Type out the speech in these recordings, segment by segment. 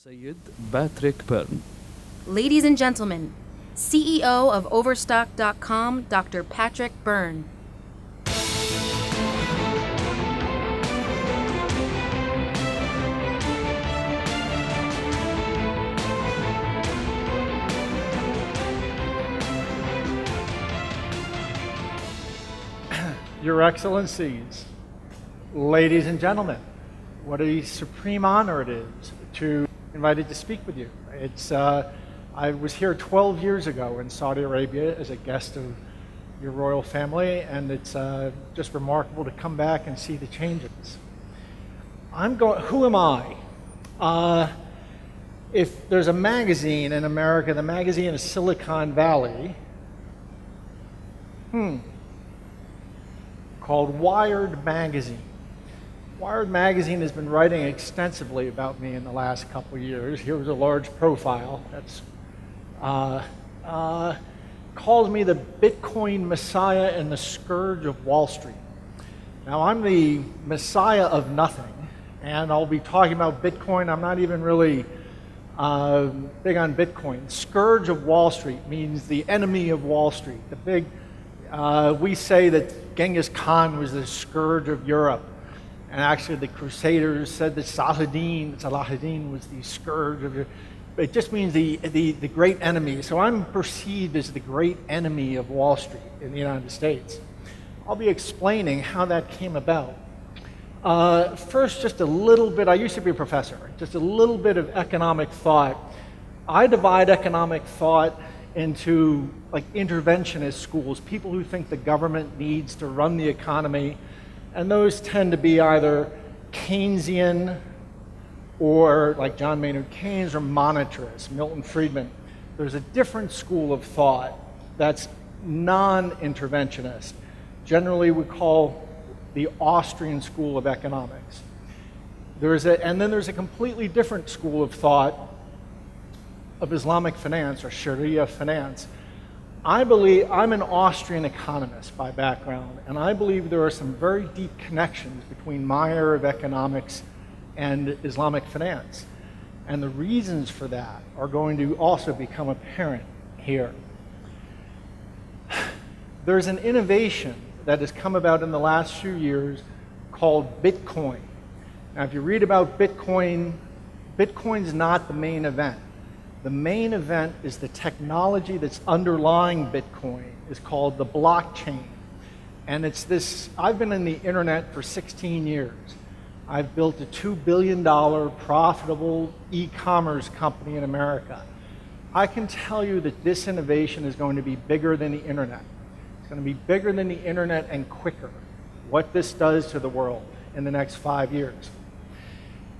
Syed Patrick Byrne. Ladies and gentlemen, CEO of Overstock.com, Dr. Patrick Byrne. Your Excellencies, ladies and gentlemen, what a supreme honor it is to be invited to speak with you. I was here 12 years ago in Saudi Arabia as a guest of your royal family, and it's just remarkable to come back and see the changes. Who am I? If there's a magazine in America, the magazine is Silicon Valley, called Wired Magazine. Wired Magazine has been writing extensively about me in the last couple of years. Here was a large profile that's calls me the Bitcoin Messiah and the scourge of Wall Street. Now, I'm the Messiah of nothing, and I'll be talking about Bitcoin. I'm not even really big on Bitcoin. Scourge of Wall Street means the enemy of Wall Street. We say that Genghis Khan was the scourge of Europe. And actually, the Crusaders said that Saladin was the scourge of Europe. It just means the great enemy. So I'm perceived as the great enemy of Wall Street in the United States. I'll be explaining how that came about. First, just a little bit, I used to be a professor, just a little bit of economic thought. I divide economic thought into like interventionist schools, people who think the government needs to run the economy, and those tend to be either Keynesian or like John Maynard Keynes or monetarist, Milton Friedman. There's a different school of thought that's non-interventionist. Generally we call the Austrian school of economics. And then there's a completely different school of thought of Islamic finance or Sharia finance. I believe, I'm an Austrian economist by background, and I believe there are some very deep connections between my area of economics and Islamic finance. And the reasons for that are going to also become apparent here. There's an innovation that has come about in the last few years called Bitcoin. Now, if you read about Bitcoin, Bitcoin's not the main event. The main event is the technology that's underlying Bitcoin is called the blockchain. And it's this, I've been in the internet for 16 years. I've built a $2 billion profitable e-commerce company in America. I can tell you that this innovation is going to be bigger than the internet. It's going to be bigger than the internet and quicker. What this does to the world in the next 5 years.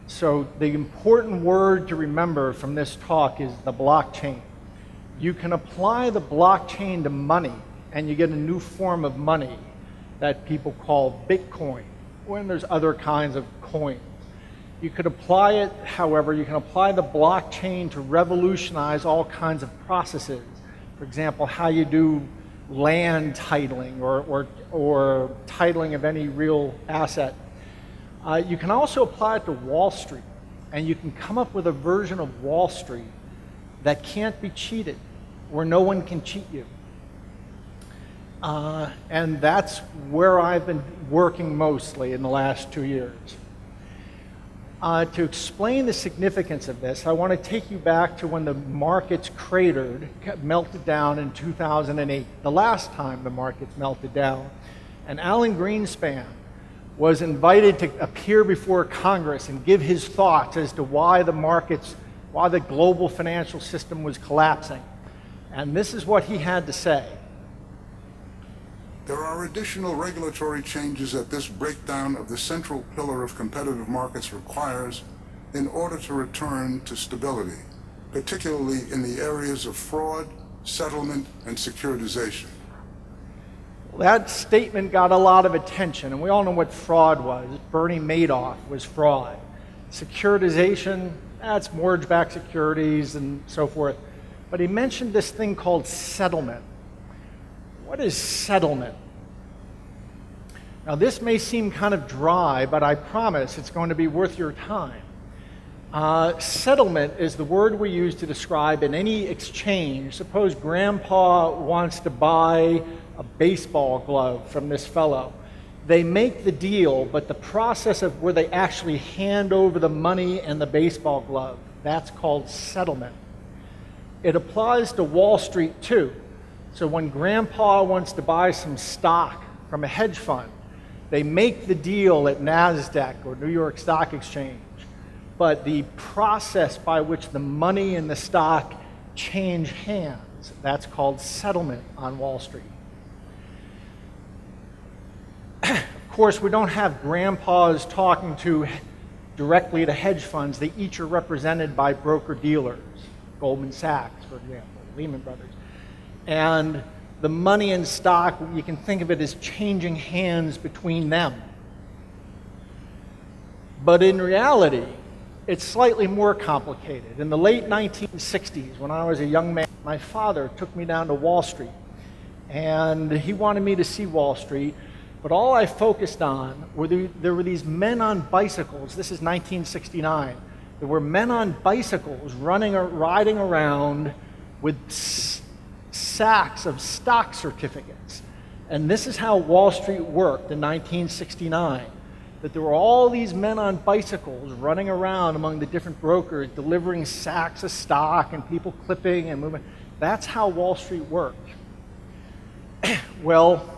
So the important word to remember from this talk is the blockchain. You can apply the blockchain to money, and you get a new form of money that people call Bitcoin, when there's other kinds of coins. You could apply it, however, you can apply the blockchain to revolutionize all kinds of processes. For example, how you do land titling or titling of any real asset. You can also apply it to Wall Street, and you can come up with a version of Wall Street that can't be cheated, where no one can cheat you. And that's where I've been working mostly in the last 2 years. To explain the significance of this, I want to take you back to when the markets cratered, melted down in 2008, the last time the markets melted down. And Alan Greenspan was invited to appear before Congress and give his thoughts as to why the global financial system was collapsing. And this is what he had to say. There are additional regulatory changes that this breakdown of the central pillar of competitive markets requires in order to return to stability, particularly in the areas of fraud, settlement, and securitization. That statement got a lot of attention, and we all know what fraud was. Bernie Madoff was fraud. Securitization, that's mortgage-backed securities and so forth. But he mentioned this thing called settlement. What is settlement? Now, this may seem kind of dry, but I promise it's going to be worth your time. Settlement is the word we use to describe in any exchange. Suppose grandpa wants to buy a baseball glove from this fellow. They make the deal, but the process of where they actually hand over the money and the baseball glove, that's called settlement. It applies to Wall Street too. So when grandpa wants to buy some stock from a hedge fund, they make the deal at NASDAQ or New York Stock Exchange. But the process by which the money and the stock change hands, that's called settlement on Wall Street. Of course, we don't have grandpas talking directly to hedge funds. They each are represented by broker-dealers, Goldman Sachs, for example, Lehman Brothers. And the money and stock, you can think of it as changing hands between them. But in reality, it's slightly more complicated. In the late 1960s, when I was a young man, my father took me down to Wall Street. And he wanted me to see Wall Street. But all I focused on were there were these men on bicycles. This is 1969. There were men on bicycles riding around with sacks of stock certificates. And this is how Wall Street worked in 1969. That there were all these men on bicycles running around among the different brokers, delivering sacks of stock and people clipping and moving. That's how Wall Street worked. Well,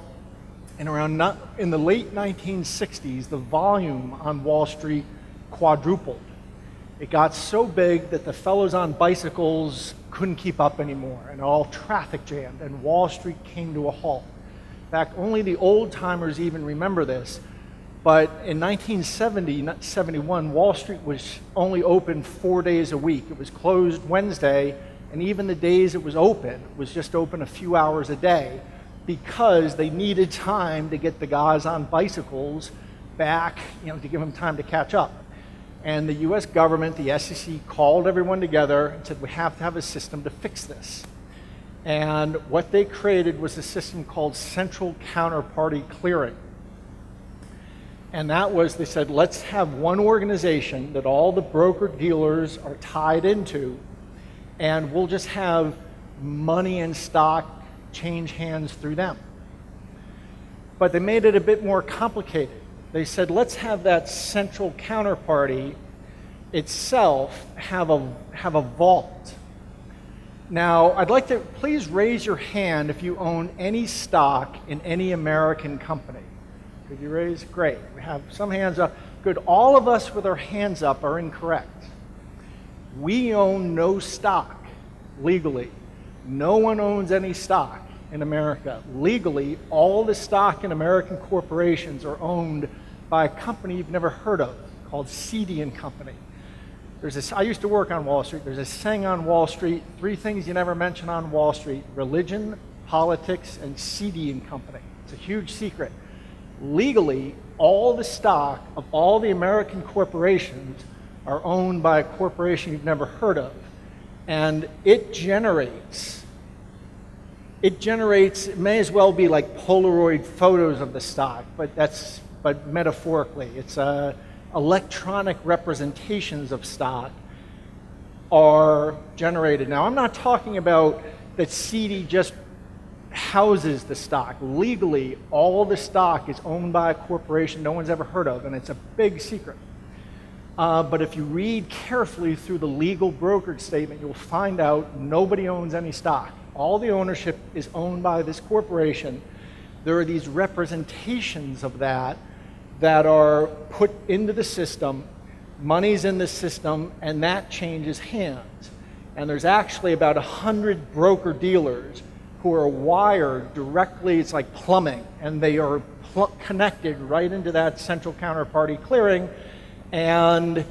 in the late 1960s, the volume on Wall Street quadrupled. It got so big that the fellows on bicycles couldn't keep up anymore, and all traffic jammed, and Wall Street came to a halt. In fact, only the old-timers even remember this, but in 1971, Wall Street was only open 4 days a week. It was closed Wednesday, and even the days it was just open a few hours a day, because they needed time to get the guys on bicycles back, to give them time to catch up. And the US government, the SEC, called everyone together and said, we have to have a system to fix this. And what they created was a system called central counterparty clearing. And that was, they said, let's have one organization that all the broker-dealers are tied into, and we'll just have money and stock change hands through them. But they made it a bit more complicated. They said, let's have that central counterparty itself have a vault. Now, I'd like to please raise your hand if you own any stock in any American company. Could you raise? Great. We have some hands up. Good. All of us with our hands up are incorrect. We own no stock legally. No one owns any stock in America. Legally, all the stock in American corporations are owned by a company you've never heard of called CD & Company. I used to work on Wall Street. There's a saying on Wall Street, 3 things you never mention on Wall Street: religion, politics, and CD & Company. It's a huge secret. Legally, all the stock of all the American corporations are owned by a corporation you've never heard of. And it generates, it may as well be like Polaroid photos of the stock, but metaphorically. It's electronic representations of stock are generated. Now, I'm not talking about that CD just houses the stock. Legally, all the stock is owned by a corporation no one's ever heard of, and it's a big secret. But if you read carefully through the legal brokerage statement, you'll find out nobody owns any stock. All the ownership is owned by this corporation. There are these representations of that are put into the system, money's in the system, and that changes hands. And there's actually about 100 broker-dealers who are wired directly, it's like plumbing, and they are connected right into that central counterparty clearing. And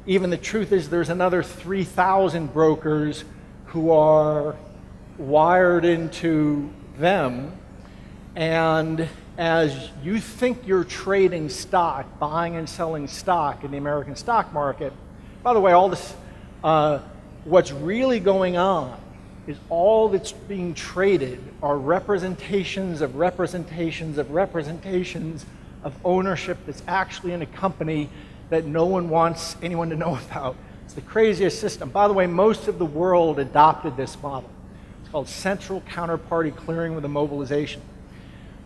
even the truth is there's another 3,000 brokers who are wired into them. And as you think you're trading stock, buying and selling stock in the American stock market, by the way, all this, what's really going on is all that's being traded are representations of representations of representations of ownership that's actually in a company that no one wants anyone to know about. It's the craziest system. By the way, most of the world adopted this model. It's called central counterparty clearing with immobilization.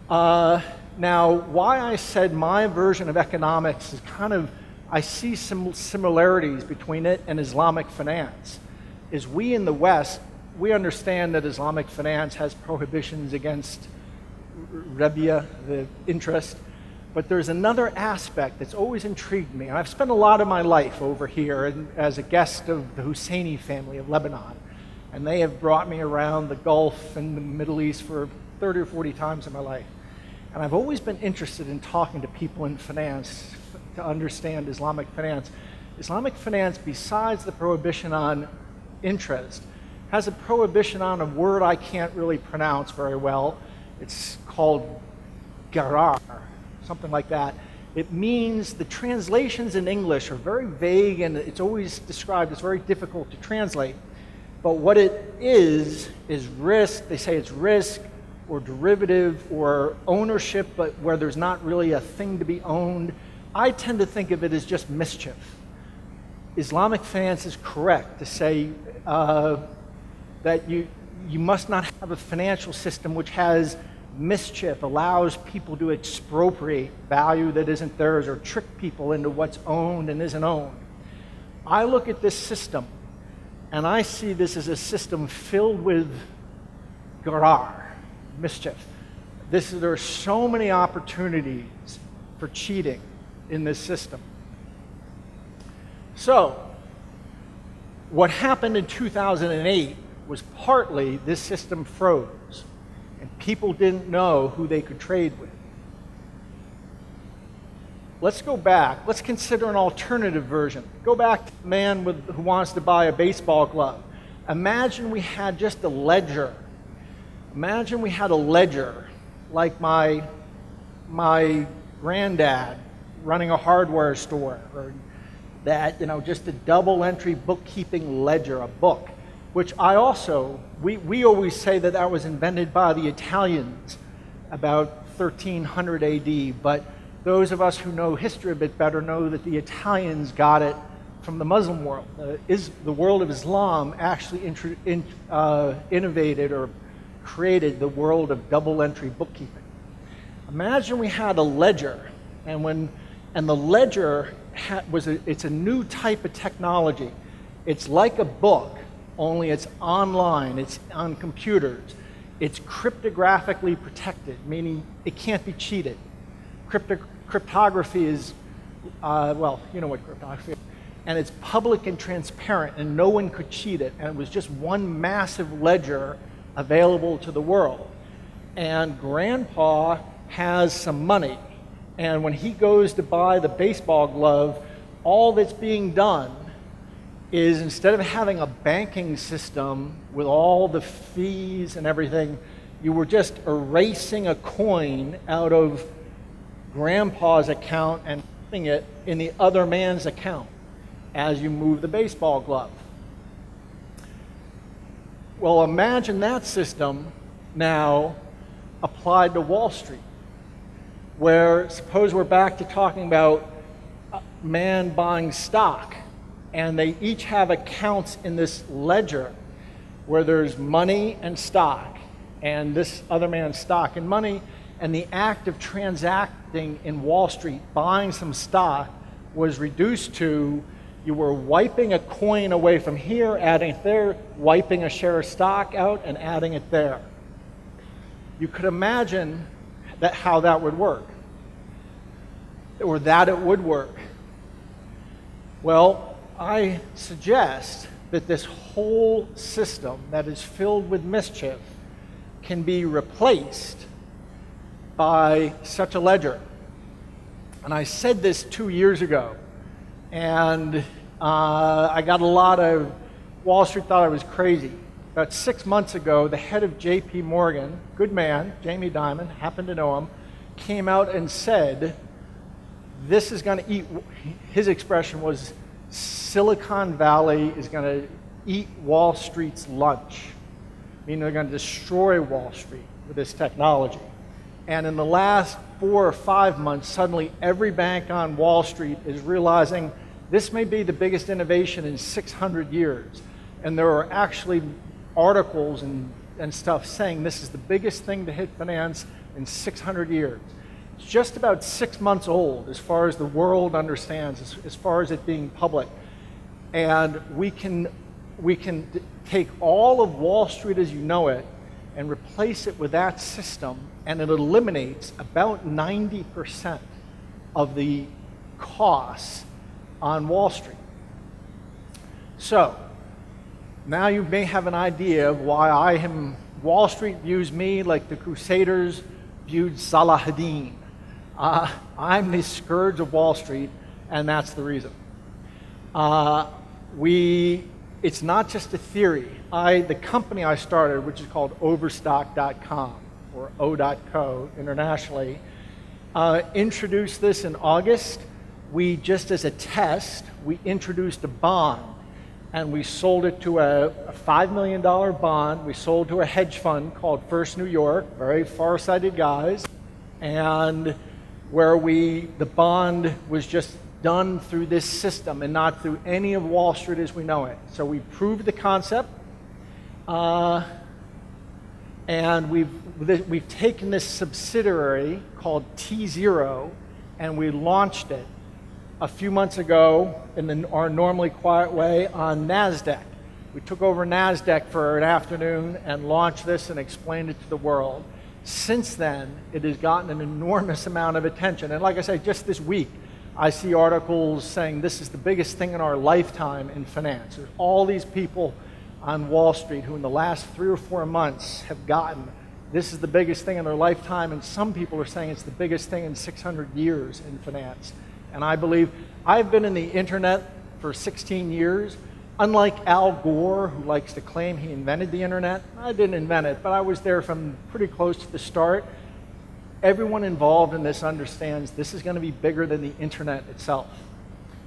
Now, why I said my version of economics is kind of, I see some similarities between it and Islamic finance, is we in the West, we understand that Islamic finance has prohibitions against riba, the interest, but there's another aspect that's always intrigued me. And I've spent a lot of my life over here as a guest of the Husseini family of Lebanon, and they have brought me around the Gulf and the Middle East for 30 or 40 times in my life. And I've always been interested in talking to people in finance to understand Islamic finance. Islamic finance, besides the prohibition on interest, has a prohibition on a word I can't really pronounce very well. It's called gharar, something like that. It means, the translations in English are very vague and it's always described as very difficult to translate. But what it is risk. They say it's risk or derivative or ownership, but where there's not really a thing to be owned. I tend to think of it as just mischief. Islamic finance is correct to say that you must not have a financial system which has mischief, allows people to expropriate value that isn't theirs or trick people into what's owned and isn't owned. I look at this system and I see this as a system filled with gharar, mischief. There are so many opportunities for cheating in this system. So, what happened in 2008 was partly this system froze, and people didn't know who they could trade with. Let's go back. Let's consider an alternative version. Go back to the man who wants to buy a baseball glove. Imagine we had just a ledger. Imagine we had a ledger like my granddad running a hardware store, or that, just a double entry bookkeeping ledger, a book, which we always say that was invented by the Italians about 1300 AD, but those of us who know history a bit better know that the Italians got it from the Muslim world. The world of Islam actually innovated or created the world of double entry bookkeeping. Imagine we had a ledger, and the ledger it's a new type of technology. It's like a book, only it's online, it's on computers. It's cryptographically protected, meaning it can't be cheated. Cryptography is, you know what cryptography is. And it's public and transparent, and no one could cheat it. And it was just one massive ledger available to the world. And Grandpa has some money. And when he goes to buy the baseball glove, all that's being done is, instead of having a banking system with all the fees and everything, you were just erasing a coin out of Grandpa's account and putting it in the other man's account as you move the baseball glove. Well, imagine that system now applied to Wall Street, where suppose we're back to talking about a man buying stock, and they each have accounts in this ledger where there's money and stock, and this other man's stock and money, and the act of transacting in Wall Street, buying some stock, was reduced to you were wiping a coin away from here, adding it there, wiping a share of stock out and adding it there. You could imagine how that would work, or that it would work. Well, I suggest that this whole system that is filled with mischief can be replaced by such a ledger. And I said this 2 years ago, and I got a lot of, Wall Street thought I was crazy. About 6 months ago, the head of JP Morgan, good man, Jamie Dimon, happened to know him, came out and said, this is going to eat, his expression was, Silicon Valley is going to eat Wall Street's lunch. Meaning they're going to destroy Wall Street with this technology. And in the last 4 or 5 months, suddenly every bank on Wall Street is realizing This may be the biggest innovation in 600 years. And there are actually articles and stuff saying this is the biggest thing to hit finance in 600 years. It's just about 6 months old as far as the world understands, as far as it being public. And we can take all of Wall Street as you know it and replace it with that system, and it eliminates about 90% of the costs on Wall Street. So, now you may have an idea of why Wall Street views me like the Crusaders viewed Salah ad-Din. I'm the scourge of Wall Street, and that's the reason. It's not just a theory. The company I started, which is called Overstock.com, or O.co internationally, introduced this in August. We, just as a test, we introduced a bond, and we sold it to a $5 million bond. We sold to a hedge fund called First New York, very far-sighted guys, and where the bond was just done through this system and not through any of Wall Street as we know it. So we proved the concept, and we've taken this subsidiary called T0, and we launched it a few months ago in our normally quiet way on NASDAQ. We took over NASDAQ for an afternoon and launched this and explained it to the world. Since then, it has gotten an enormous amount of attention. And like I say, just this week, I see articles saying this is the biggest thing in our lifetime in finance. There's all these people on Wall Street who in the last 3 or 4 months have gotten this is the biggest thing in their lifetime, and some people are saying it's the biggest thing in 600 years in finance. And I believe I've been in the internet for 16 years. Unlike Al Gore, who likes to claim he invented the internet, I didn't invent it, but I was there from pretty close to the start. Everyone involved in this understands this is going to be bigger than the internet itself.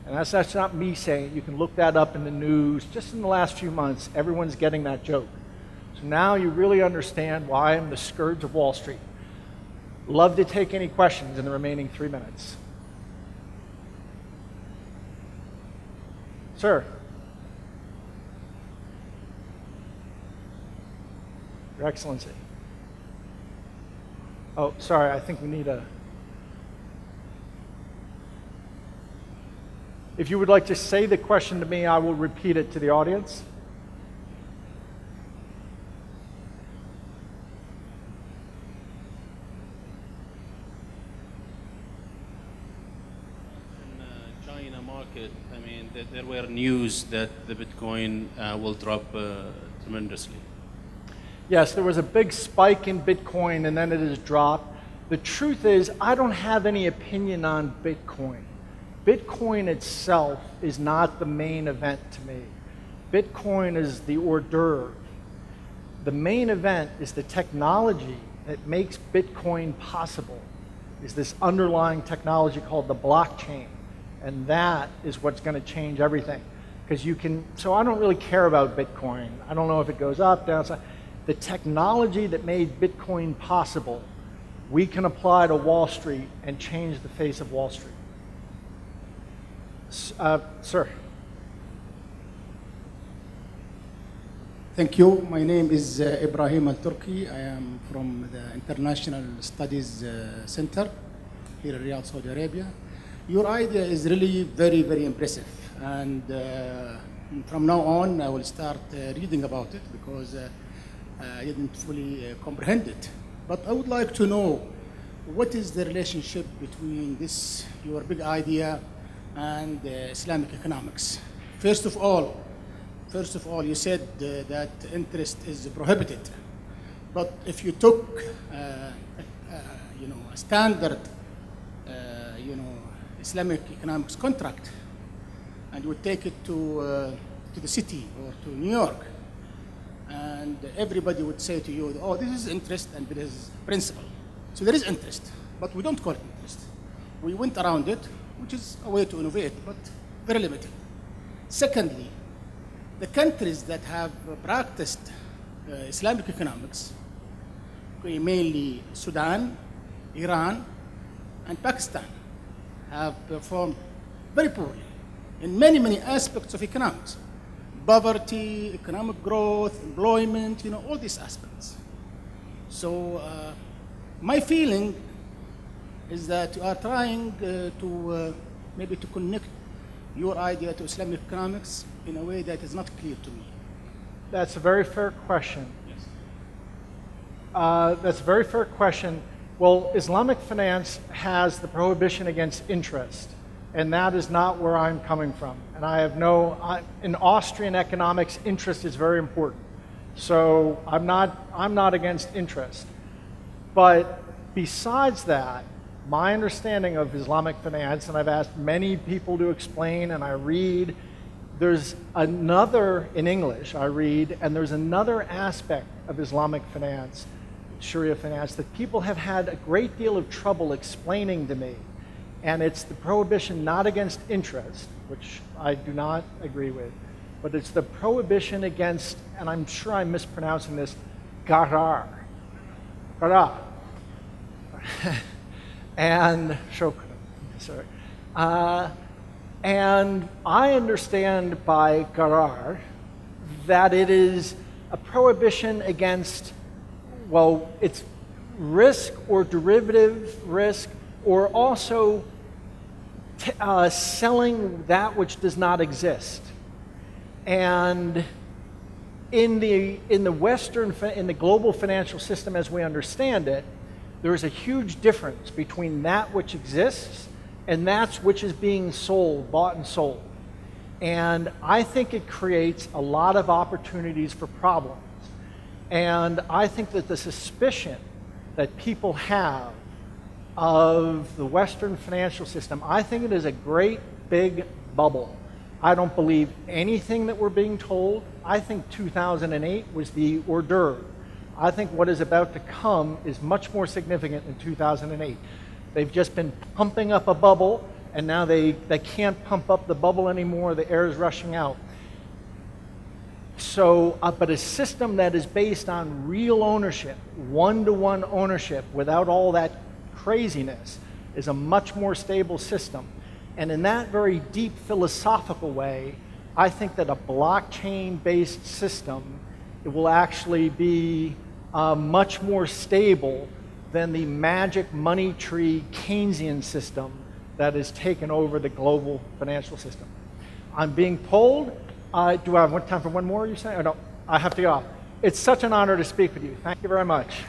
And that's not me saying it. You can look that up in the news. Just in the last few months, everyone's getting that joke. So now you really understand why I'm the scourge of Wall Street. Love to take any questions in the remaining 3 minutes. Sir. Your Excellency. Oh, sorry, I think we need a... If you would like to say the question to me, I will repeat it to the audience. China market, I mean, there were news that the Bitcoin will drop tremendously. Yes, there was a big spike in Bitcoin and then it has dropped. The truth is, I don't have any opinion on Bitcoin. Bitcoin itself is not the main event to me. Bitcoin is the hors d'oeuvre. The main event is the technology that makes Bitcoin possible, is this underlying technology called the blockchain. And that is what's going to change everything. Because you can, so I don't really care about Bitcoin. I don't know if it goes up, down, side. The technology that made Bitcoin possible, we can apply to Wall Street and change the face of Wall Street. Sir. Thank you. My name is Ibrahim Al-Turki. I am from the International Studies Center here in Riyadh, Saudi Arabia. Your idea is really very, very impressive. And from now on, I will start reading about it because I didn't fully comprehend it. But I would like to know what is the relationship between this, your big idea, and Islamic economics. First of all, you said that interest is prohibited. But if you took, a standard, Islamic economics contract, and you would take it to the city or to New York, and everybody would say to you, oh, this is interest and this is principal. So there is interest, but we don't call it interest. We went around it, which is a way to innovate, but very limited. Secondly, the countries that have practiced Islamic economics, mainly Sudan, Iran, and Pakistan, have performed very poorly. in many, many aspects of economics. Poverty, economic growth, employment, all these aspects. So my feeling is that you are trying to maybe to connect your idea to Islamic economics in a way that is not clear to me. That's a very fair question. Yes. That's a very fair question. Well, Islamic finance has the prohibition against interest, and that is not where I'm coming from. And I have in Austrian economics, interest is very important. So I'm not against interest. But besides that, my understanding of Islamic finance, and I've asked many people to explain, and I read, there's another, in English, I read, and there's another aspect of Islamic finance, Sharia finance, that people have had a great deal of trouble explaining to me. And it's the prohibition not against interest, which I do not agree with, but it's the prohibition against, and I'm sure I'm mispronouncing this, gharar. Gharar. And shukran, sorry. And I understand by gharar that it is a prohibition against, well, it's risk or derivative risk, or also selling that which does not exist. And in the global financial system as we understand it, there is a huge difference between that which exists and that which is being sold, bought and sold. And I think it creates a lot of opportunities for problems. And I think that the suspicion that people have of the Western financial system, I think it is a great big bubble. I don't believe anything that we're being told. I think 2008 was the hors d'oeuvre. I think what is about to come is much more significant than 2008. They've just been pumping up a bubble, and now they can't pump up the bubble anymore. The air is rushing out. So, but a system that is based on real ownership, one-to-one ownership, without all that craziness, is a much more stable system. And in that very deep philosophical way, I think that a blockchain-based system, it will actually be much more stable than the magic money tree Keynesian system that has taken over the global financial system. I'm being told, do I have time for one more, you say? Or no, I have to go off. It's such an honor to speak with you. Thank you very much.